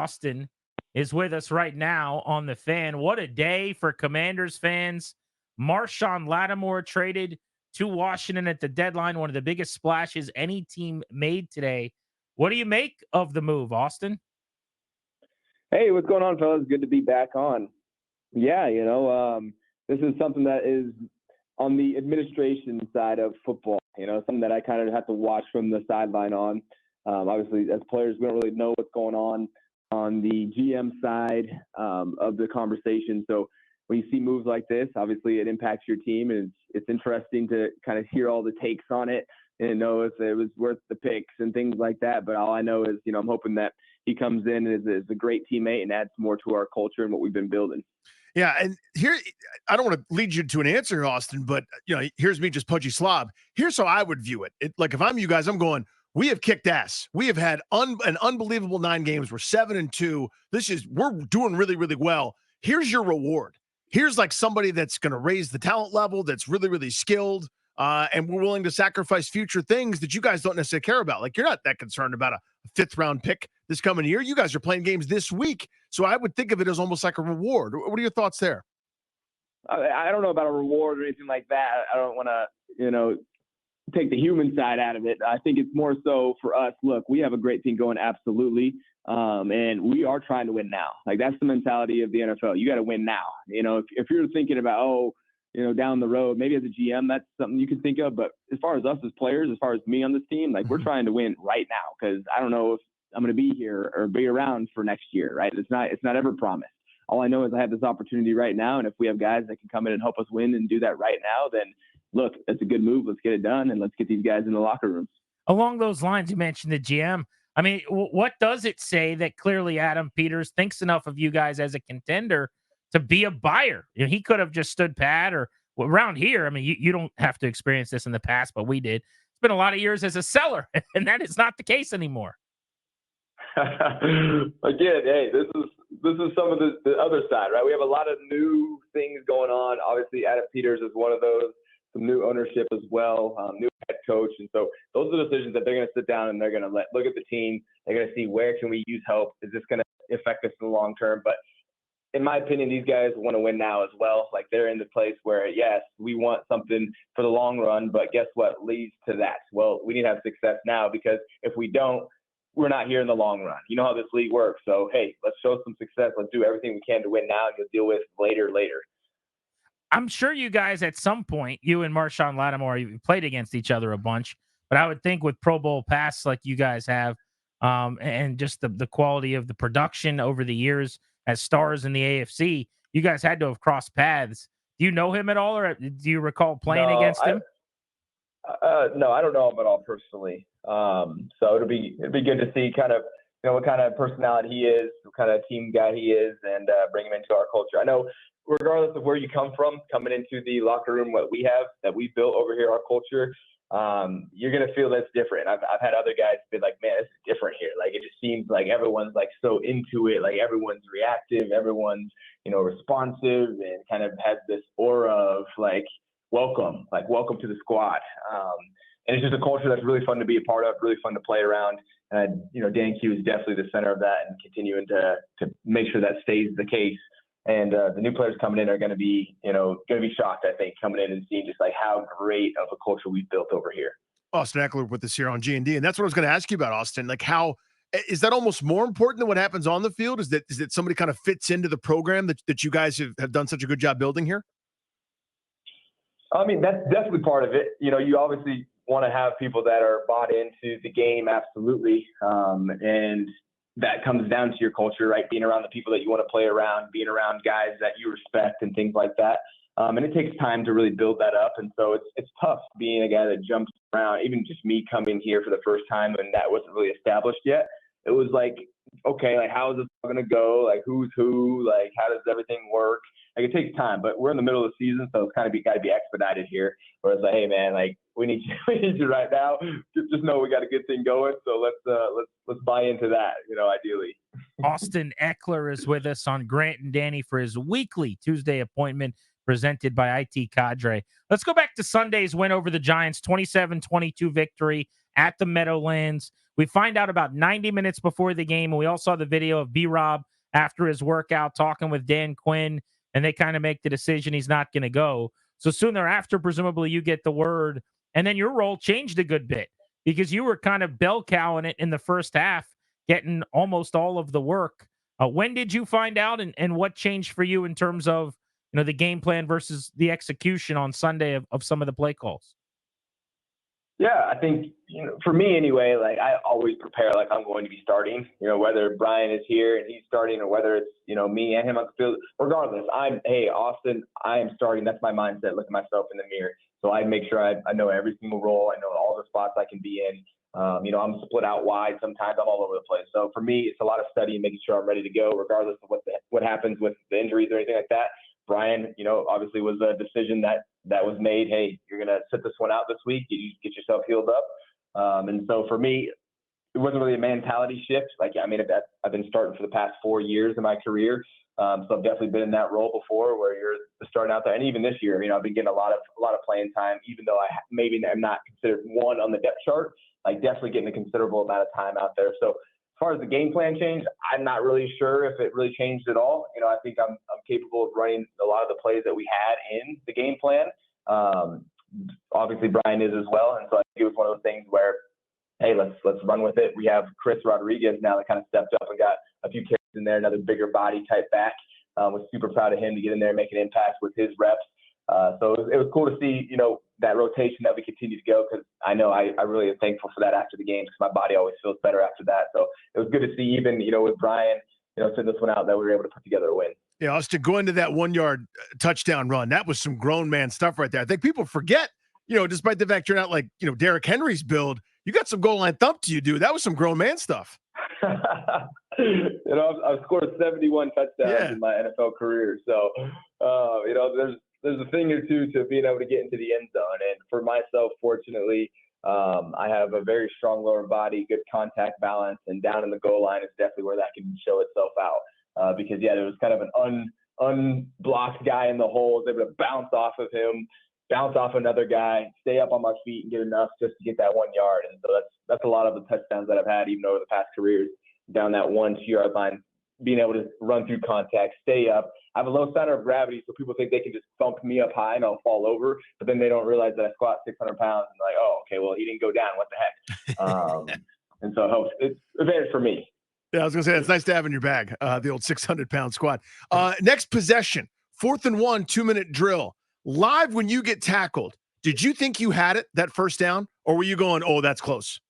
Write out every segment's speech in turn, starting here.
Austin is with us right now on the Fan. What a day for Commanders fans. Marshon Lattimore traded to Washington at the deadline, one of the biggest splashes any team made today. What do you make of the move, Austin? Hey, what's going on, fellas? Good to be back on. Yeah, this is something that is on the administration side of football, something that I kind of have to watch from the sideline on. Obviously, as players, we don't really know what's going on the GM side of the conversation. So when you see moves like this, obviously it impacts your team, and it's interesting to kind of hear all the takes on it and know if it was worth the picks and things like that. But all I know is, I'm hoping that he comes in and is a great teammate and adds more to our culture and what we've been building. Yeah, and here, I don't want to lead you to an answer, Austin, but, here's me just punchy slob. Here's how I would view it. Like, if I'm you guys, I'm going, we have kicked ass. We have had an unbelievable 9 games. We're 7-2. We're doing really, really well. Here's your reward. Here's like somebody that's going to raise the talent level, that's really, really skilled, and we're willing to sacrifice future things that you guys don't necessarily care about. Like, you're not that concerned about a 5th-round pick this coming year. You guys are playing games this week. So I would think of it as almost like a reward. What are your thoughts there? I don't know about a reward or anything like that. I don't want to, take the human side out of it. I think it's more so for us. Look, we have a great team going, absolutely. And we are trying to win now. Like, that's the mentality of the NFL. You got to win now. If you're thinking about, down the road, maybe as a GM, that's something you can think of. But as far as us as players, as far as me on this team, like, we're trying to win right now, because I don't know if I'm going to be here or be around for next year, right? It's not ever promised. All I know is I have this opportunity right now. And if we have guys that can come in and help us win and do that right now, then look, that's a good move. Let's get it done, and let's get these guys in the locker rooms. Along those lines, you mentioned the GM. I mean, what does it say that clearly Adam Peters thinks enough of you guys as a contender to be a buyer? He could have just stood pat, or around here. I mean, you don't have to experience this in the past, but we did. It's been a lot of years as a seller, and that is not the case anymore. Again, hey, this is some of the other side, right? We have a lot of new things going on. Obviously, Adam Peters is one of those. Some new ownership as well, new head coach. And so those are the decisions that they're going to sit down and they're going to look at the team. They're going to see, where can we use help? Is this going to affect us in the long term? But in my opinion, these guys want to win now as well. Like, they're in the place where, yes, we want something for the long run, but guess what leads to that? Well, we need to have success now, because if we don't, we're not here in the long run. You know how this league works. So, hey, let's show some success. Let's do everything we can to win now, and you'll deal with later. I'm sure you guys at some point, you and Marshon Lattimore, you played against each other a bunch, but I would think with Pro Bowl pass like you guys have, and just the quality of the production over the years as stars in the AFC, you guys had to have crossed paths. Do you know him at all, or do you recall playing against him? No, I don't know him at all personally. So it'd be good to see kind of, what kind of personality he is, what kind of team guy he is, and bring him into our culture. I know, regardless of where you come from, coming into the locker room, what we have that we built over here, our culture, you're gonna feel that's different. I've had other guys be like, man, it's different here. Like, it just seems like everyone's like so into it. Like, everyone's reactive, everyone's responsive, and kind of has this aura of like welcome to the squad. And it's just a culture that's really fun to be a part of, really fun to play around. And Dan Q is definitely the center of that, and continuing to make sure that stays the case. And the new players coming in are going to be shocked, I think, coming in and seeing just like how great of a culture we've built over here. Austin Ekeler with us here on G&D, and that's what I was going to ask you about, Austin. Like, how is that almost more important than what happens on the field? Is that somebody kind of fits into the program that you guys have done such a good job building here? I mean, that's definitely part of it. You obviously want to have people that are bought into the game, absolutely, and that comes down to your culture, right? Being around the people that you want to play around, being around guys that you respect and things like that. And it takes time to really build that up. And so it's tough being a guy that jumps around. Even just me coming here for the first time, and that wasn't really established yet. It was like, okay, like, how is this going to go? Like, who's who? Like, how does everything work? Like, it takes time, but we're in the middle of the season, so it's kind of got to be expedited here. Where it's like, hey man, like, we need you right now. Just know we got a good thing going. So let's buy into that, ideally. Austin Ekeler is with us on Grant and Danny for his weekly Tuesday appointment. presented by IT Cadre. Let's go back to Sunday's win over the Giants, 27-22 victory at the Meadowlands. We find out about 90 minutes before the game, and we all saw the video of B-Rob after his workout talking with Dan Quinn, and they kind of make the decision he's not going to go. So soon thereafter, presumably, you get the word, and then your role changed a good bit because you were kind of bell cowing it in the first half, getting almost all of the work. When did you find out, and what changed for you in terms of the game plan versus the execution on Sunday of some of the play calls? Yeah, I think, for me anyway, like I always prepare like I'm going to be starting, whether Brian is here and he's starting or whether it's, me and him on the field, regardless, hey, Austin, I am starting. That's my mindset. Look at myself in the mirror. So I make sure I know every single role. I know all the spots I can be in. I'm split out wide. Sometimes I'm all over the place. So for me, it's a lot of studying, making sure I'm ready to go, regardless of what happens with the injuries or anything like that. Brian, obviously was a decision that was made. Hey, you're going to sit this one out this week. You get yourself healed up. And so for me, it wasn't really a mentality shift. I've been starting for the past 4 years in my career. So I've definitely been in that role before where you're starting out there. And even this year, I've been getting a lot of playing time, even though I maybe am not considered one on the depth chart, like definitely getting a considerable amount of time out there. So as far as the game plan change, I'm not really sure if it really changed at all. I think I'm capable of running a lot of the plays that we had in the game plan. Obviously, Brian is as well, and so I think it was one of those things where, hey, let's run with it. We have Chris Rodriguez now that kind of stepped up and got a few carries in there, another bigger body type back. Was super proud of him to get in there and make an impact with his reps. So it was cool to see, that rotation that we continue to go, because I know I really am thankful for that after the game, because my body always feels better after that. So it was good to see, even, with Brian, send this one out, that we were able to put together a win. Yeah, Austin, going to that 1 yard touchdown run, that was some grown man stuff right there. I think people forget, despite the fact you're not like, Derrick Henry's build, you got some goal line thump to you, dude. That was some grown man stuff. I've scored 71 touchdowns in my NFL career. So, there's a thing or two to being able to get into the end zone. And for myself, fortunately, I have a very strong lower body, good contact balance, and down in the goal line is definitely where that can show itself out. Because, there was kind of an unblocked guy in the hole. I was able to bounce off of him, bounce off another guy, stay up on my feet and get enough just to get that 1 yard. And so that's a lot of the touchdowns that I've had even over the past careers, down that 1-2 yard line, being able to run through contact, stay up. I have a low center of gravity, so people think they can just bump me up high and I'll fall over, but then they don't realize that I squat 600 pounds and like, oh, okay, well, he didn't go down. What the heck? And so it helps. It's advantage for me. Yeah, I was going to say, it's nice to have in your bag, the old 600-pound squat. Next possession, 4th and 1, 2-minute drill. Live when you get tackled, did you think you had it, that first down, or were you going, oh, that's close?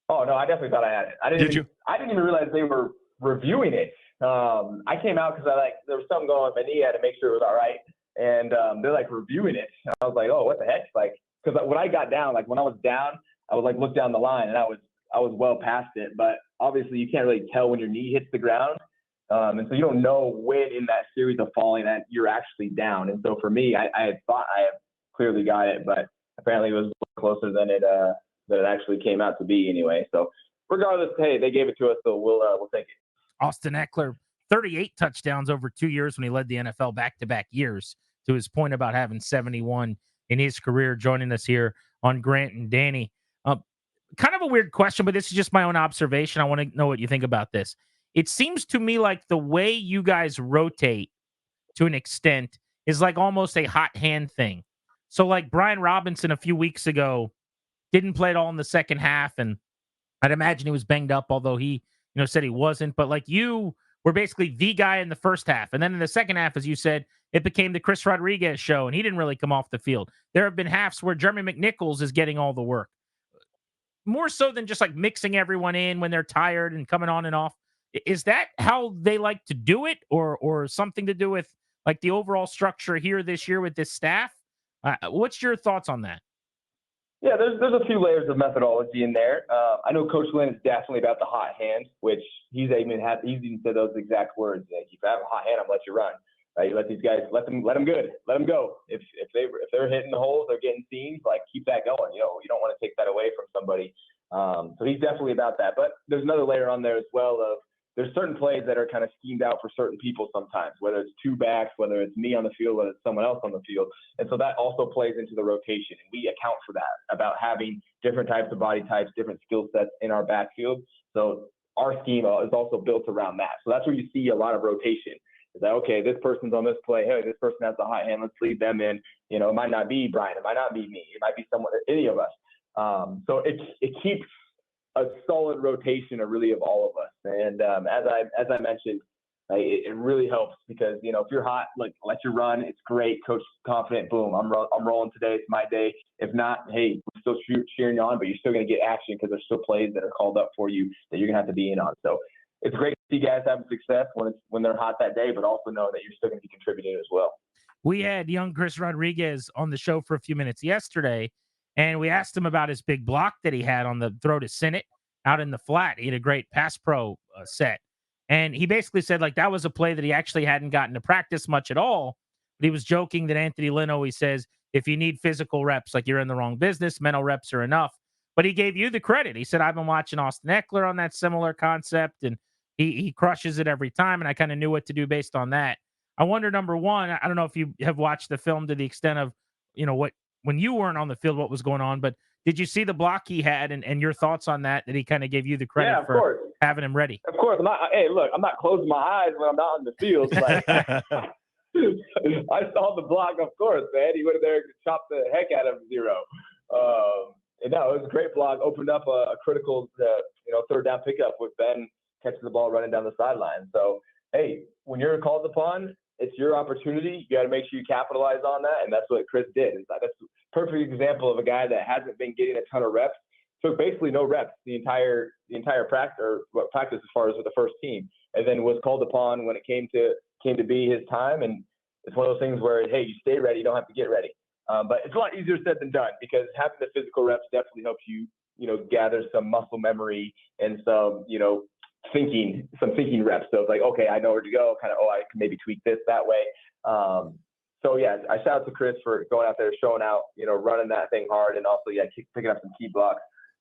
Oh, no, I definitely thought I had it. I didn't even realize they were reviewing it. I came out because there was something going on with my knee. I had to make sure it was all right. And they're like reviewing it. And I was like, oh, what the heck? Like, because when I got down, like when I was down, I would like look down the line and I was well past it. But obviously you can't really tell when your knee hits the ground. And so you don't know when in that series of falling that you're actually down. And so for me, I had thought I had clearly got it, but apparently it was closer than it actually came out to be anyway. So regardless, hey, they gave it to us, so we'll take it. Austin Ekeler, 38 touchdowns over 2 years when he led the NFL back-to-back years, to his point about having 71 in his career, joining us here on Grant and Danny. Kind of a weird question, but this is just my own observation. I want to know what you think about this. It seems to me like the way you guys rotate to an extent is like almost a hot hand thing. So like Brian Robinson a few weeks ago didn't play at all in the second half, and I'd imagine he was banged up, although he said he wasn't. But like you were basically the guy in the first half. And then in the second half, as you said, it became the Chris Rodriguez show, and he didn't really come off the field. There have been halves where Jeremy McNichols is getting all the work. More so than just like mixing everyone in when they're tired and coming on and off. Is that how they like to do it, or something to do with like the overall structure here this year with this staff? What's your thoughts on that? Yeah, there's a few layers of methodology in there. I know Coach Lynn is definitely about the hot hand, which he's even said those exact words. Like, if you have a hot hand, I'm gonna let you run. Right? You let these guys let them go. If they're hitting the holes, they're getting seams, like keep that going. You don't want to take that away from somebody. So he's definitely about that. But there's another layer on there as well of there's certain plays that are kind of schemed out for certain people sometimes, whether it's two backs, whether it's me on the field, whether it's someone else on the field. And so that also plays into the rotation. And we account for that, about having different types of body types, different skill sets in our backfield. So our scheme is also built around that. So that's where you see a lot of rotation. Is that, okay, this person's on this play. Hey, this person has the hot hand. Let's lead them in. You know, it might not be Brian. It might not be me. It might be someone, any of us. So it keeps a solid rotation of really of all of us. And as I mentioned, it really helps because, you know, if you're hot, like, let you run. It's great. Coach confident. Boom. I'm rolling today. It's my day. If not, hey, we're still cheering you on, but you're still going to get action because there's still plays that are called up for you that you're going to have to be in on. So it's great to see guys having success when they're hot that day, but also know that you're still going to be contributing as well. We had young Chris Rodriguez on the show for a few minutes yesterday, and we asked him about his big block that he had on the throw to Sinnott out in the flat. He had a great pass pro set. And he basically said, like, that was a play that he actually hadn't gotten to practice much at all. But he was joking that Anthony Lynn always says, if you need physical reps, like, you're in the wrong business, mental reps are enough. But he gave you the credit. He said, I've been watching Austin Ekeler on that similar concept, and he crushes it every time. And I kind of knew what to do based on that. I wonder, number one, I don't know if you have watched the film to the extent of, you know, what, when you weren't on the field, what was going on, but did you see the block he had and your thoughts on that he kind of gave you the credit for course. having him ready? Of course. I'm not closing my eyes when I'm not on the field. Like, I saw the block, of course, man. He went in there and chopped the heck out of 0. And no, it was a great block. Opened up a critical, third down pickup with Ben catching the ball running down the sideline. So, hey, when you're called upon, it's your opportunity. You got to make sure you capitalize on that, and that's what Chris did. And that's a perfect example of a guy that hasn't been getting a ton of reps. Took basically no reps the entire practice as far as with the first team, and then was called upon when it came to be his time. And it's one of those things where, hey, you stay ready, you don't have to get ready. But it's a lot easier said than done because having the physical reps definitely helps you, gather some muscle memory and some, thinking reps. So it's like, okay, I know where to go. Kind of, I can maybe tweak this that way. So yeah, I shout out to Chris for going out there, showing out, running that thing hard, and also picking up some key blocks.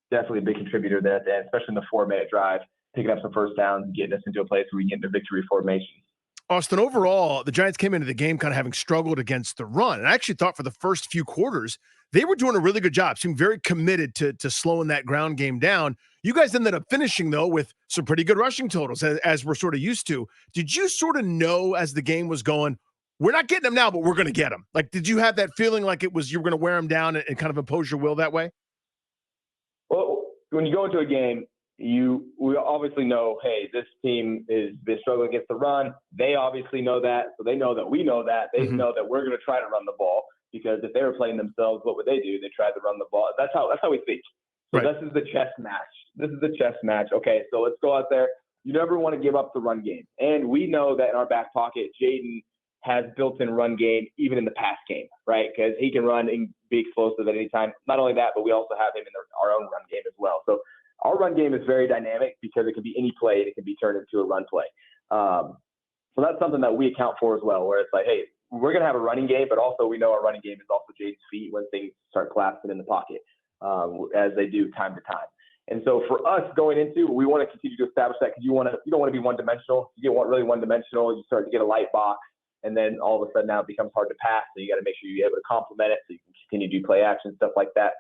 Definitely a big contributor there at the end, especially in the 4-minute drive, picking up some first downs and getting us into a place where we get into victory formation. Austin, overall, the Giants came into the game kind of having struggled against the run. And I actually thought for the first few quarters, they were doing a really good job, seemed very committed to slowing that ground game down. You guys ended up finishing, though, with some pretty good rushing totals, as we're sort of used to. Did you sort of know as the game was going, we're not getting them now, but we're going to get them? Like, did you have that feeling like you were going to wear them down and kind of impose your will that way? Well, when you go into a game, we obviously know, hey, this team has been struggling against the run. They obviously know that, so they know that we know that. They know that we're going to try to run the ball because if they were playing themselves, what would they do? They try to run the ball. That's how we think. So This is the chess match. Okay, so let's go out there. You never want to give up the run game, and we know that in our back pocket, Jaden has built-in run game even in the pass game, right? Because he can run and be explosive at any time. Not only that, but we also have him in our own run game as well. So our run game is very dynamic because it can be any play. It can be turned into a run play. So that's something that we account for as well, where it's like, hey, we're going to have a running game, but also we know our running game is also Jaden's feet when things start collapsing in the pocket, as they do time to time. And so for us going into, we want to continue to establish that because you don't want to be one-dimensional. You get really one-dimensional, you start to get a light box, and then all of a sudden now it becomes hard to pass. So you got to make sure you're able to complement it so you can continue to do play action, stuff like that.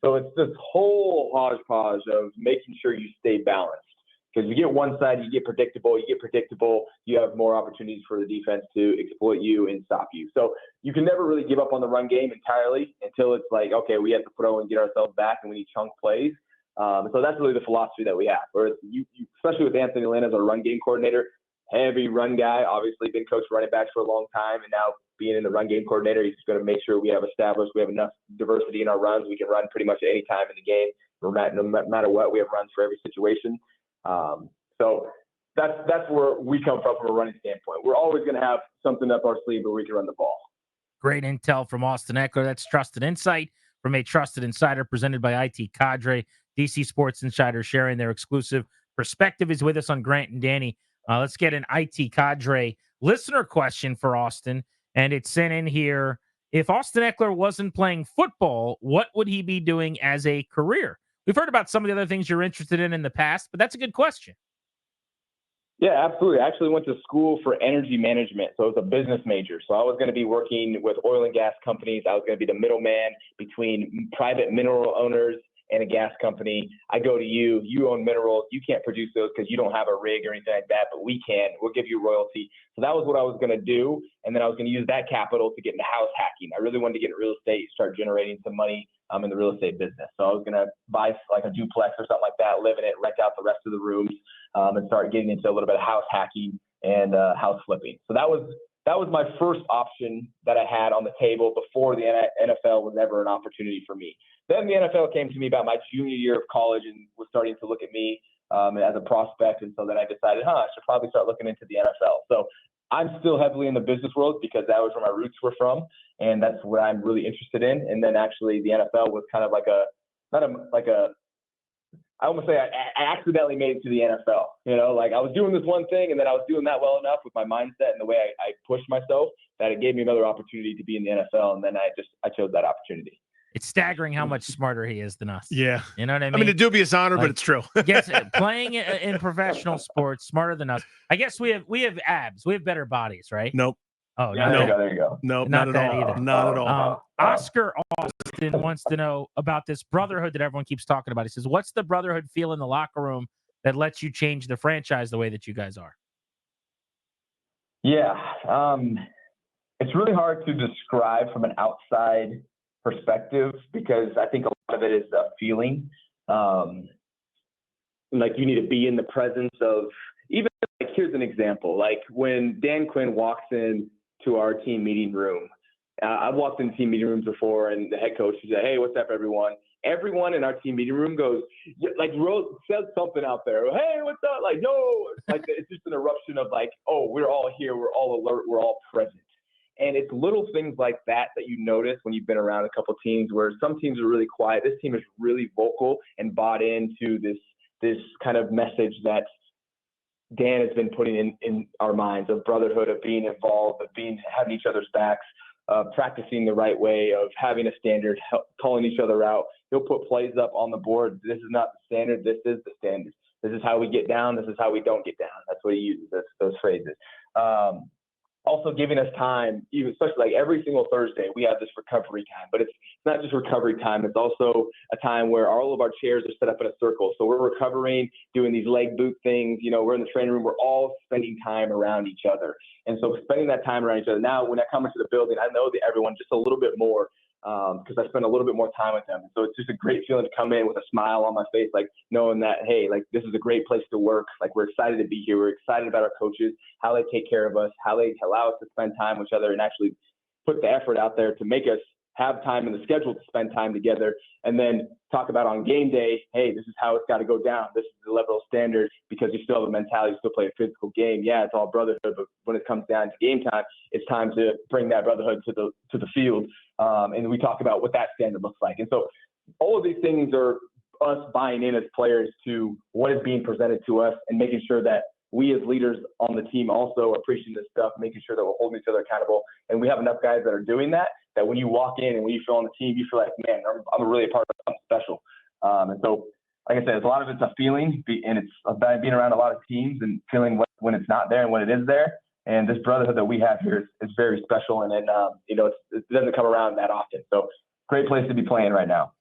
So it's this whole hodgepodge of making sure you stay balanced. Because you get one side, you get predictable, you have more opportunities for the defense to exploit you and stop you. So you can never really give up on the run game entirely until it's like, okay, we have to throw and get ourselves back and we need chunk plays. So that's really the philosophy that we have. Whereas you especially with Anthony Lynn as our run game coordinator, heavy run guy, obviously been coaching running backs for a long time, and now being in the run game coordinator, he's going to make sure we have enough diversity in our runs. We can run pretty much at any time in the game, no matter what. We have runs for every situation. So that's where we come from a running standpoint. We're always going to have something up our sleeve where we can run the ball. Great intel from Austin Ekeler. That's Trusted Insight from a Trusted Insider presented by IT Cadre. DC Sports Insider sharing their exclusive perspective is with us on Grant and Danny. Let's get an IT Cadre listener question for Austin. And it's sent in here. If Austin Ekeler wasn't playing football, what would he be doing as a career? We've heard about some of the other things you're interested in the past, but that's a good question. Yeah, absolutely. I actually went to school for energy management. So I was a business major. So I was going to be working with oil and gas companies. I was going to be the middleman between private mineral owners and a gas company. I go to you, you own minerals. You can't produce those because you don't have a rig or anything like that, but we can. We'll give you royalty. So that was what I was going to do. And then I was going to use that capital to get into house hacking. I really wanted to get into real estate, start generating some money in the real estate business. So I was going to buy like a duplex or something like that, live in it, rent out the rest of the rooms, and start getting into a little bit of house hacking and house flipping. So that was my first option that I had on the table before the NFL was ever an opportunity for me. Then the NFL came to me about my junior year of college and was starting to look at me as a prospect. And so then I decided, I should probably start looking into the NFL. So I'm still heavily in the business world because that was where my roots were from. And that's what I'm really interested in. And then actually the NFL was kind of I almost say I accidentally made it to the NFL. You know, like I was doing this one thing and then I was doing that well enough with my mindset and the way I pushed myself that it gave me another opportunity to be in the NFL. And then I chose that opportunity. It's staggering how much smarter he is than us. Yeah. You know what I mean? I mean, a dubious honor, Like, but it's true. yes, playing in professional sports, smarter than us. I guess we have abs. We have better bodies, right? Nope. Oh, Yeah, no. there you go. Nope, Not not, that at all. either. Not at all. Oscar Austin wants to know about this brotherhood that everyone keeps talking about. He says, what's the brotherhood feel in the locker room that lets you change the franchise the way that you guys are? Yeah. It's really hard to describe from an outside perspective because I think a lot of it is a feeling. Like you need to be in the presence of even like here's an example. Like when Dan Quinn walks in to our team meeting room, I've walked in team meeting rooms before and the head coach says, "Hey, what's up, everyone?" Everyone in our team meeting room goes, like, says something out there. "Hey, what's up?" Like, no, like it's just an eruption of like, oh, we're all here. We're all alert. We're all present. And it's little things like that you notice when you've been around a couple teams where some teams are really quiet. This team is really vocal and bought into this kind of message that Dan has been putting in our minds of brotherhood, of being involved, of having each other's backs, of practicing the right way, of having a standard, calling each other out. He'll put plays up on the board. This is not the standard. This is the standard. This is how we get down. This is how we don't get down. That's what he uses, those phrases. Also giving us time, even especially like every single Thursday, we have this recovery time, but it's not just recovery time. It's also a time where all of our chairs are set up in a circle. So we're recovering, doing these leg boot things. You know, we're in the training room. We're all spending time around each other. And so spending that time around each other. Now, when I come into the building, I know that everyone just a little bit more because I spend a little bit more time with them. So it's just a great feeling to come in with a smile on my face, like knowing that, hey, like this is a great place to work. Like we're excited to be here. We're excited about our coaches, how they take care of us, how they allow us to spend time with each other and actually put the effort out there to make us have time in the schedule to spend time together. And then talk about on game day, hey, this is how it's got to go down. This is the level of standard because you still have a mentality, you still play a physical game. Yeah, it's all brotherhood, but when it comes down to game time, it's time to bring that brotherhood to the field. And we talk about what that standard looks like. And so all of these things are us buying in as players to what is being presented to us and making sure that we as leaders on the team also are preaching this stuff, making sure that we're holding each other accountable. And we have enough guys that are doing that when you walk in and when you feel on the team, you feel like, man, I'm really a part of something special. And so, like I said, a lot of it's a feeling, and it's about being around a lot of teams and feeling when it's not there and when it is there. And this brotherhood that we have here is very special. And then, it doesn't come around that often. So great place to be playing right now.